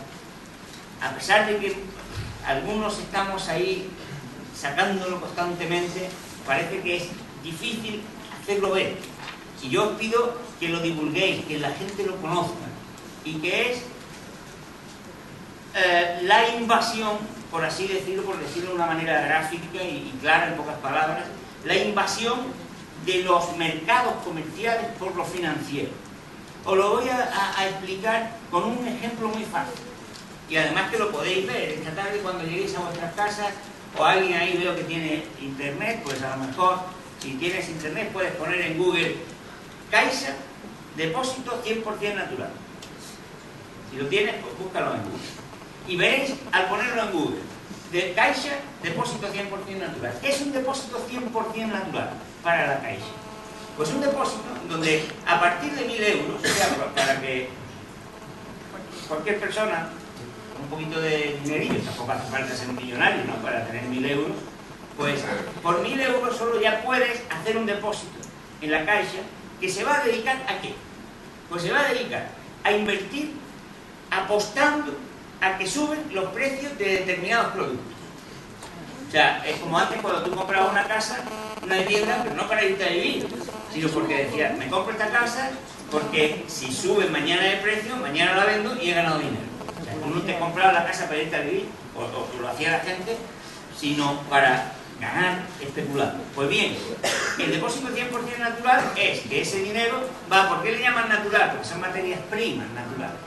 a pesar de que algunos estamos ahí sacándolo constantemente, parece que es difícil hacerlo ver. Y yo os pido que lo divulguéis, que la gente lo conozca, y que es la invasión, por así decirlo, por decirlo de una manera gráfica y clara en pocas palabras, la invasión de los mercados comerciales por lo financiero. os lo voy a explicar con un ejemplo muy fácil. Y además que lo podéis ver esta tarde cuando lleguéis a vuestras casas, o alguien ahí veo que tiene internet, pues a lo mejor si tienes internet puedes poner en Google Caixa, depósito 100% natural. Si lo tienes, pues búscalo en Google. Y veréis, al ponerlo en Google, de Caixa, depósito 100% natural. ¿Qué es un depósito 100% natural para la Caixa? Pues un depósito donde a partir de 1.000 euros, o sea, para que cualquier persona con un poquito de dinerillo, tampoco hace falta ser un millonario, ¿no?, para tener 1.000 euros, pues por 1.000 euros solo ya puedes hacer un depósito en la Caixa que se va a dedicar ¿a qué? Pues se va a dedicar a invertir apostando a que suben los precios de determinados productos. O sea, es como antes cuando tú comprabas una casa, una vivienda, pero no para irte a vivir, sino porque decías, me compro esta casa porque si sube mañana el precio, mañana la vendo y he ganado dinero. O sea, no te comprabas la casa para irte a vivir, o lo hacía la gente, sino para ganar especulando. Pues bien, el depósito 100% natural es que ese dinero va, ¿por qué le llaman natural? Porque son materias primas naturales.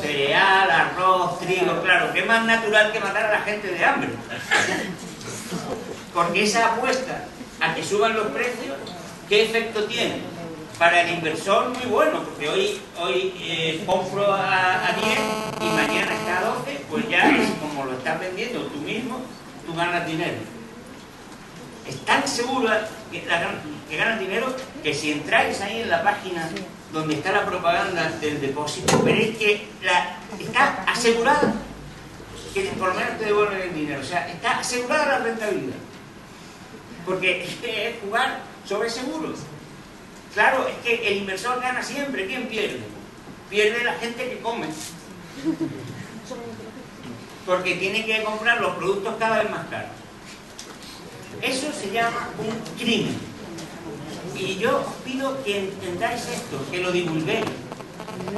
Cereal, arroz, trigo, claro, ¿qué más natural que matar a la gente de hambre? Porque esa apuesta a que suban los precios, ¿qué efecto tiene? Para el inversor muy bueno, porque hoy compro a 10 y mañana está a 12, pues ya es como lo estás vendiendo tú mismo, tú ganas dinero. Es tan segura que ganas dinero que si entráis ahí en la página donde está la propaganda del depósito, veréis que está asegurada que por lo menos te devuelven el dinero. O sea, está asegurada la rentabilidad. Porque es jugar sobre seguros. Claro, es que el inversor gana siempre. ¿Quién pierde? Pierde la gente que come. Porque tiene que comprar los productos cada vez más caros. Eso se llama un crimen. Y yo os pido que entendáis esto, que lo divulguéis.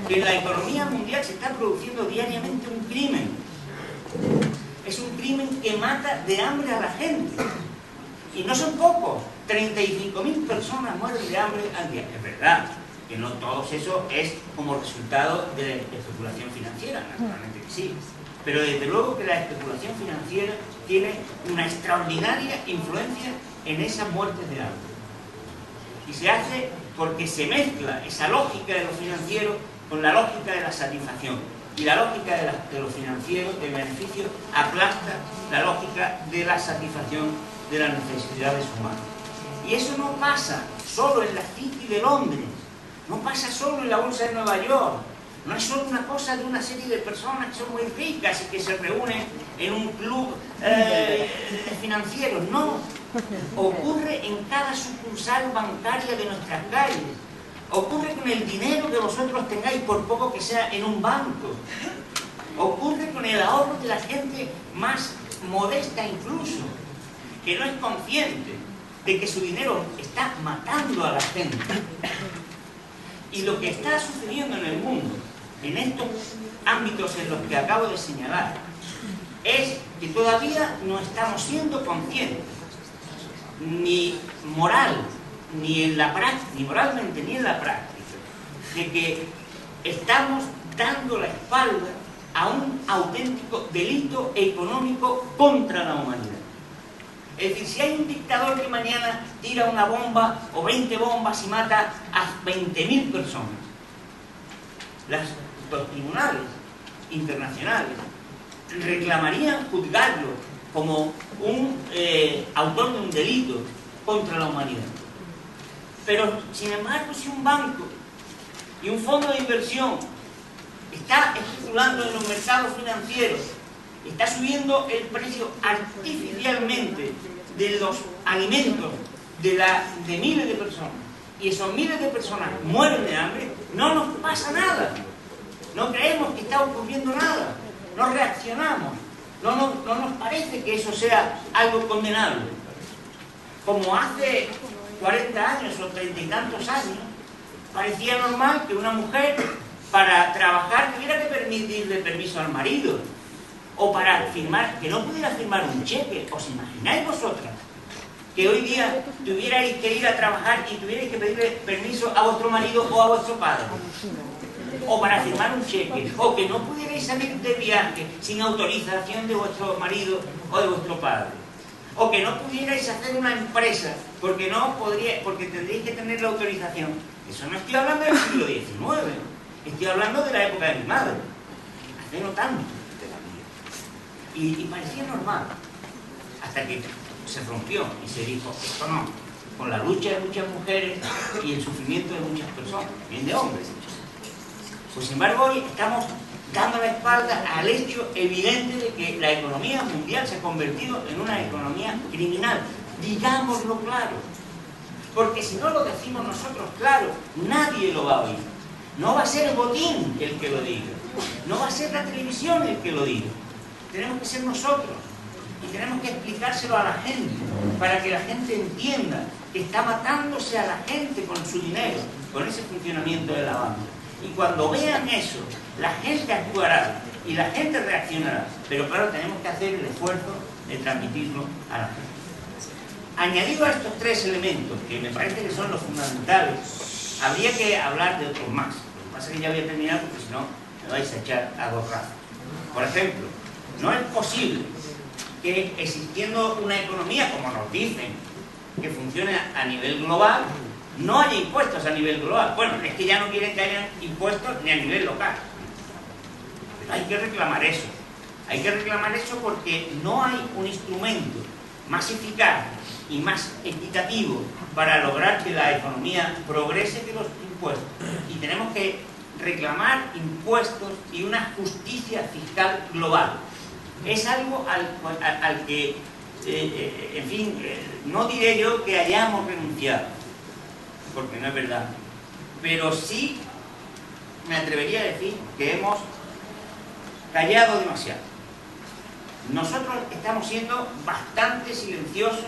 Que en la economía mundial se está produciendo diariamente un crimen. Es un crimen que mata de hambre a la gente. Y no son pocos. 35.000 personas mueren de hambre al día. Es verdad que no todo eso es como resultado de la especulación financiera, naturalmente que sí. Pero desde luego que la especulación financiera tiene una extraordinaria influencia en esas muertes de hambre. Y se hace porque se mezcla esa lógica de lo financiero con la lógica de la satisfacción. Y la lógica de lo financiero, de beneficio, aplasta la lógica de la satisfacción de las necesidades humanas. Y eso no pasa solo en la City de Londres, no pasa solo en la Bolsa de Nueva York, no es solo una cosa de una serie de personas que son muy ricas y que se reúnen en un club financiero, no. Ocurre en cada sucursal bancaria de nuestras calles. Ocurre con el dinero que vosotros tengáis, por poco que sea, en un banco. Ocurre con el ahorro de la gente más modesta incluso, que no es consciente de que su dinero está matando a la gente. Y lo que está sucediendo en el mundo, en estos ámbitos en los que acabo de señalar, es que todavía no estamos siendo conscientes, ni moral, ni en la práctica, ni moralmente ni en la práctica, de que estamos dando la espalda a un auténtico delito económico contra la humanidad. Es decir, si hay un dictador que mañana tira una bomba o 20 bombas y mata a 20.000 personas, los tribunales internacionales reclamarían juzgarlo como un autor de un delito contra la humanidad. Pero, sin embargo, si un banco y un fondo de inversión está especulando en los mercados financieros, está subiendo el precio artificialmente de los alimentos de miles de personas, y esos miles de personas mueren de hambre, no nos pasa nada. No creemos que está ocurriendo nada. No reaccionamos. No nos parece que eso sea algo condenable. Como hace 40 años o 30 y tantos años, parecía normal que una mujer para trabajar tuviera que pedirle permiso al marido, o para firmar, que no pudiera firmar un cheque. ¿Os imagináis vosotras que hoy día tuvierais que ir a trabajar y tuvierais que pedirle permiso a vuestro marido o a vuestro padre, o para firmar un cheque, o que no pudierais salir de viaje sin autorización de vuestro marido o de vuestro padre, o que no pudierais hacer una empresa porque tendríais que tener la autorización. Eso no estoy hablando del siglo XIX, estoy hablando de la época de mi madre, hace no tanto y parecía normal, hasta que se rompió y se dijo, esto no, con la lucha de muchas mujeres y el sufrimiento de muchas personas, bien de hombres. Pues sin embargo hoy estamos dando la espalda al hecho evidente de que la economía mundial se ha convertido en una economía criminal. Digámoslo claro, porque si no lo decimos nosotros claro, nadie lo va a oír. No va a ser el botín el que lo diga, no va a ser la televisión el que lo diga. Tenemos que ser nosotros y tenemos que explicárselo a la gente para que la gente entienda que está matándose a la gente con su dinero, con ese funcionamiento de la banca. Y cuando vean eso, la gente actuará y la gente reaccionará. Pero claro, tenemos que hacer el esfuerzo de transmitirlo a la gente. Añadido a estos tres elementos, que me parece que son los fundamentales, habría que hablar de otros más. Lo que pasa es que ya voy a terminar porque si no me vais a echar a gorrazos. Por ejemplo, no es posible que existiendo una economía, como nos dicen, que funcione a nivel global, no haya impuestos a nivel global. Bueno, es que ya no quieren que haya impuestos ni a nivel local. Pero hay que reclamar eso. Hay que reclamar eso porque no hay un instrumento más eficaz y más equitativo para lograr que la economía progrese que los impuestos. Y tenemos que reclamar impuestos y una justicia fiscal global. Es algo al que, en fin, no diré yo que hayamos renunciado, porque no es verdad, pero sí me atrevería a decir que hemos callado demasiado. Nosotros estamos siendo bastante silenciosos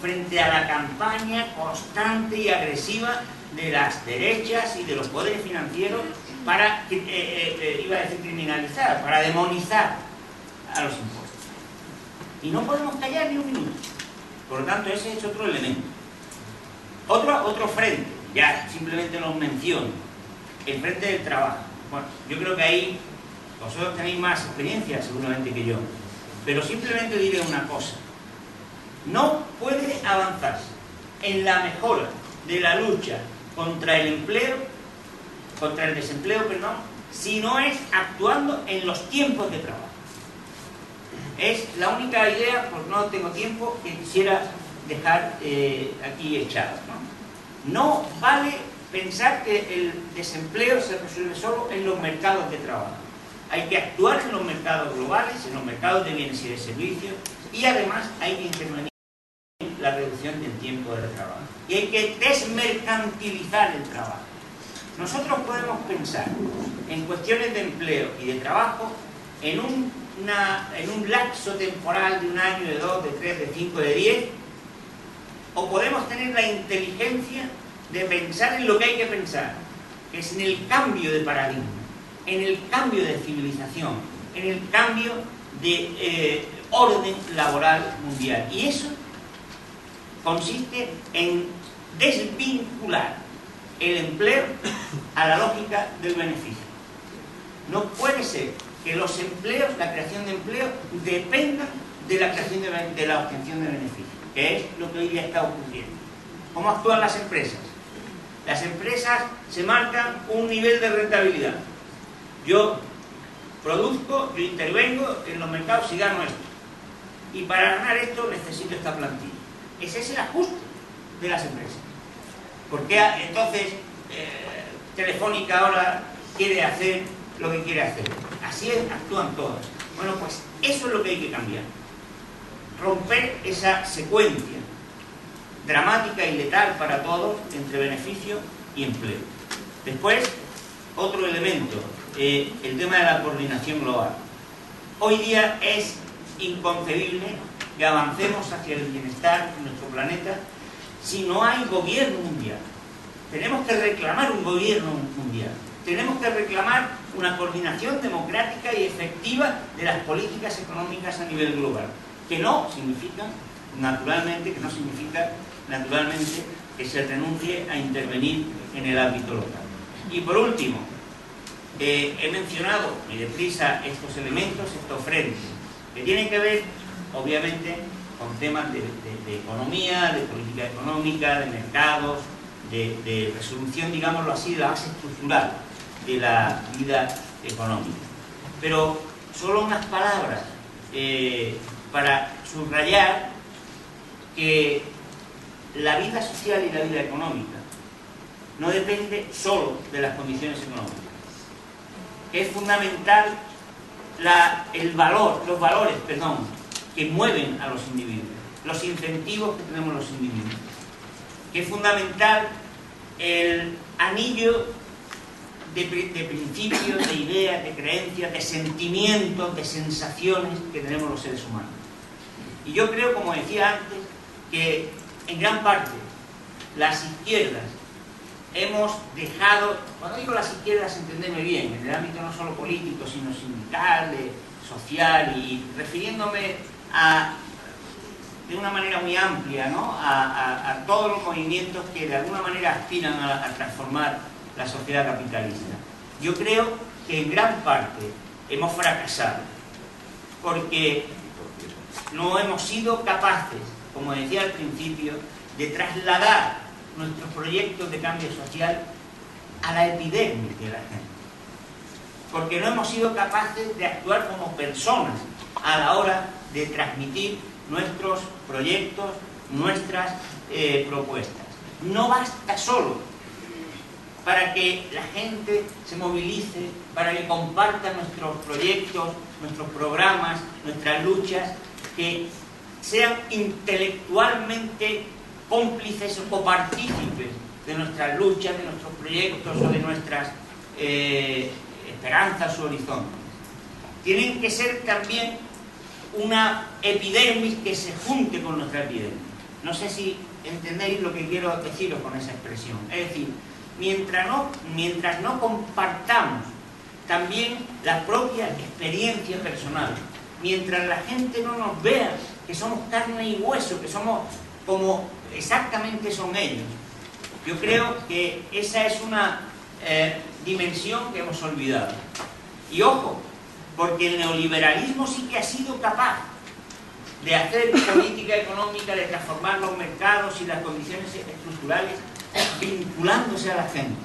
frente a la campaña constante y agresiva de las derechas y de los poderes financieros para, iba a decir criminalizar, para demonizar a los impuestos. Y no podemos callar ni un minuto. Por lo tanto, ese es otro elemento. Otro frente, ya simplemente lo menciono, el frente del trabajo. Bueno, yo creo que ahí vosotros tenéis más experiencia seguramente que yo, pero simplemente diré una cosa. No puede avanzarse en la mejora de la lucha contra el desempleo, si no es actuando en los tiempos de trabajo. Es la única idea, pues no tengo tiempo, que quisiera dejar aquí echada, ¿no? Vale pensar que el desempleo se resuelve solo en los mercados de trabajo. Hay que actuar en los mercados globales, en los mercados de bienes y de servicios, y además hay que intervenir en la reducción del tiempo de trabajo. Y hay que desmercantilizar el trabajo. Nosotros podemos pensar en cuestiones de empleo y de trabajo en un lapso temporal de un año, de 2, de 3, de 5, de 10, o podemos tener la inteligencia de pensar en lo que hay que pensar, que es en el cambio de paradigma, en el cambio de civilización, en el cambio de orden laboral mundial. Y eso consiste en desvincular el empleo a la lógica del beneficio. No puede ser que los empleos, la creación de empleo, dependan de la creación de la obtención de beneficios, que es lo que hoy día está ocurriendo. ¿Cómo actúan las empresas? Las empresas se marcan un nivel de rentabilidad. Yo produzco, yo intervengo en los mercados y gano esto. Y para ganar esto necesito esta plantilla. Ese es el ajuste de las empresas. ¿Por qué entonces Telefónica ahora quiere hacer lo que quiere hacer? Así actúan todas. Bueno, pues eso es lo que hay que cambiar. Romper esa secuencia dramática y letal para todos entre beneficio y empleo. Después, otro elemento, el tema de la coordinación global. Hoy día es inconcebible que avancemos hacia el bienestar en nuestro planeta si no hay gobierno mundial. Tenemos que reclamar un gobierno mundial. Tenemos que reclamar una coordinación democrática y efectiva de las políticas económicas a nivel global, que no significa naturalmente, que no significa naturalmente que se renuncie a intervenir en el ámbito local. Y por último, he mencionado muy deprisa estos elementos, estos frentes, que tienen que ver, obviamente, con temas de economía, de política económica, de mercados, de resolución, digámoslo así, de la base estructural de la vida económica. Pero solo unas palabras para subrayar que la vida social y la vida económica no depende solo de las condiciones económicas. Es fundamental los valores que mueven a los individuos, los incentivos que tenemos los individuos. Que es fundamental el anillo de principios, de ideas, de creencias, de sentimientos, de sensaciones que tenemos los seres humanos. Y yo creo, como decía antes, que en gran parte las izquierdas hemos dejado, cuando digo las izquierdas, entendedme bien, en el ámbito no solo político, sino sindical, social, y refiriéndome de una manera muy amplia, ¿no?, a todos los movimientos que de alguna manera aspiran a transformar la sociedad capitalista. Yo creo que en gran parte hemos fracasado, porque no hemos sido capaces, como decía al principio, de trasladar nuestros proyectos de cambio social a la epidemia de la gente. Porque no hemos sido capaces de actuar como personas a la hora de transmitir nuestros proyectos, nuestras propuestas. No basta solo para que la gente se movilice, para que comparta nuestros proyectos, nuestros programas, nuestras luchas, que sean intelectualmente cómplices o partícipes de nuestras luchas, de nuestros proyectos o de nuestras esperanzas o horizontes. Tienen que ser también una epidermis que se junte con nuestra epidermis. No sé si entendéis lo que quiero deciros con esa expresión. Es decir, mientras no compartamos también la propia experiencia personal, mientras la gente no nos vea que somos carne y hueso, que somos como exactamente son ellos, yo creo que esa es una dimensión que hemos olvidado. Y ojo, porque el neoliberalismo sí que ha sido capaz de hacer política económica, de transformar los mercados y las condiciones estructurales vinculándose a la gente.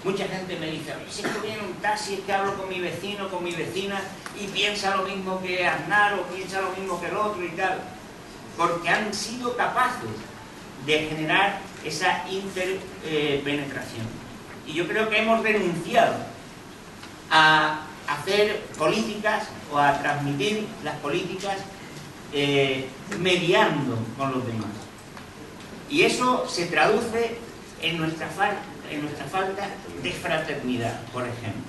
Mucha gente me dice, si es que viene un taxi, es que hablo con mi vecino, con mi vecina, y piensa lo mismo que Aznar o piensa lo mismo que el otro y tal. Porque han sido capaces de generar esa interpenetración. Y yo creo que hemos renunciado a hacer políticas o a transmitir las políticas mediando con los demás. Y eso se traduce en nuestra falta de fraternidad, por ejemplo.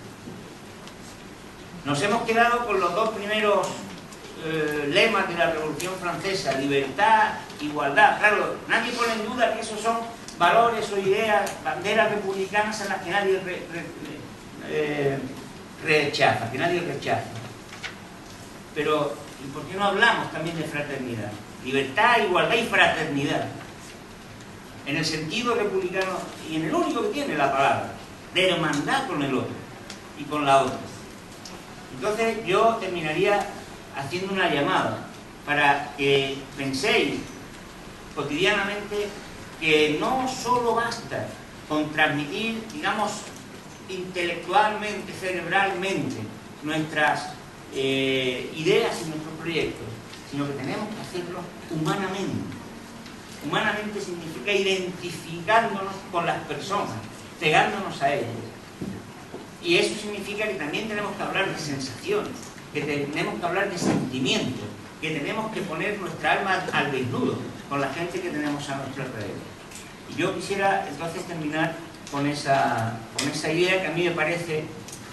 Nos hemos quedado con los dos primeros lemas de la Revolución Francesa: libertad, igualdad. Claro, nadie pone en duda que esos son valores o ideas, banderas republicanas a las que nadie rechaza, Pero, ¿y por qué no hablamos también de fraternidad? Libertad, igualdad y fraternidad. En el sentido republicano y en el único que tiene la palabra, de hermandad con el otro y con la otra. Entonces yo terminaría haciendo una llamada para que penséis cotidianamente que no solo basta con transmitir, digamos, intelectualmente, cerebralmente, nuestras ideas y nuestros proyectos, sino que tenemos que hacerlo humanamente. Humanamente significa identificándonos con las personas, pegándonos a ellas. Y eso significa que también tenemos que hablar de sensaciones, que tenemos que hablar de sentimientos, que tenemos que poner nuestra alma al desnudo con la gente que tenemos a nuestro alrededor. Y yo quisiera entonces terminar con esa idea que a mí me parece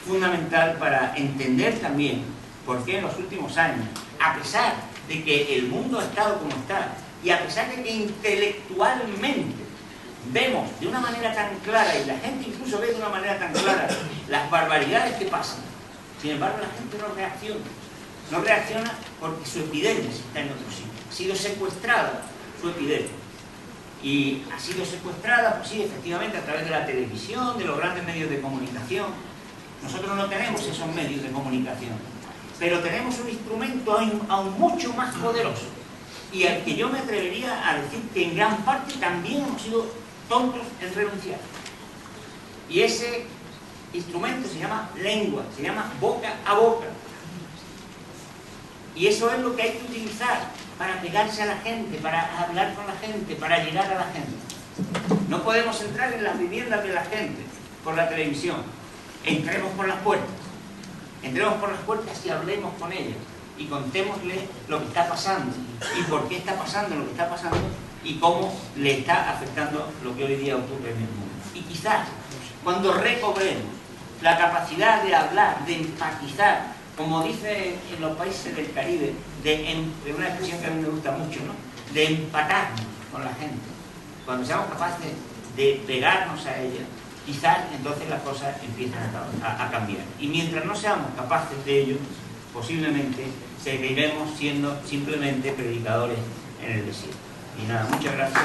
fundamental para entender también por qué en los últimos años, a pesar de que el mundo ha estado como está, y a pesar de que intelectualmente vemos de una manera tan clara, y la gente incluso ve de una manera tan clara las barbaridades que pasan, sin embargo la gente no reacciona. No reacciona porque su epidermis está en otro sitio. sido secuestrada su epidemia. Y ha sido secuestrada, pues sí, efectivamente, a través de la televisión, de los grandes medios de comunicación. Nosotros no tenemos esos medios de comunicación, pero tenemos un instrumento aún mucho más poderoso, y al que yo me atrevería a decir que en gran parte también hemos sido tontos en renunciar. Y ese instrumento se llama lengua, se llama boca a boca. Y eso es lo que hay que utilizar para pegarse a la gente, para hablar con la gente, para llegar a la gente. No podemos entrar en las viviendas de la gente por la televisión. Entremos por las puertas. Entremos por las puertas y hablemos con ellos. Y contémosle lo que está pasando. Y por qué está pasando lo que está pasando. Y cómo le está afectando lo que hoy día ocurre en el mundo. Y quizás, cuando recobremos la capacidad de hablar, de empatizar, como dicen en los países del Caribe, de una expresión que a mí me gusta mucho, ¿no? De empatarnos con la gente. Cuando seamos capaces de pegarnos a ella, quizás entonces las cosas empiezan a cambiar. Y mientras no seamos capaces de ello, posiblemente seguiremos siendo simplemente predicadores en el desierto. Y nada, muchas gracias.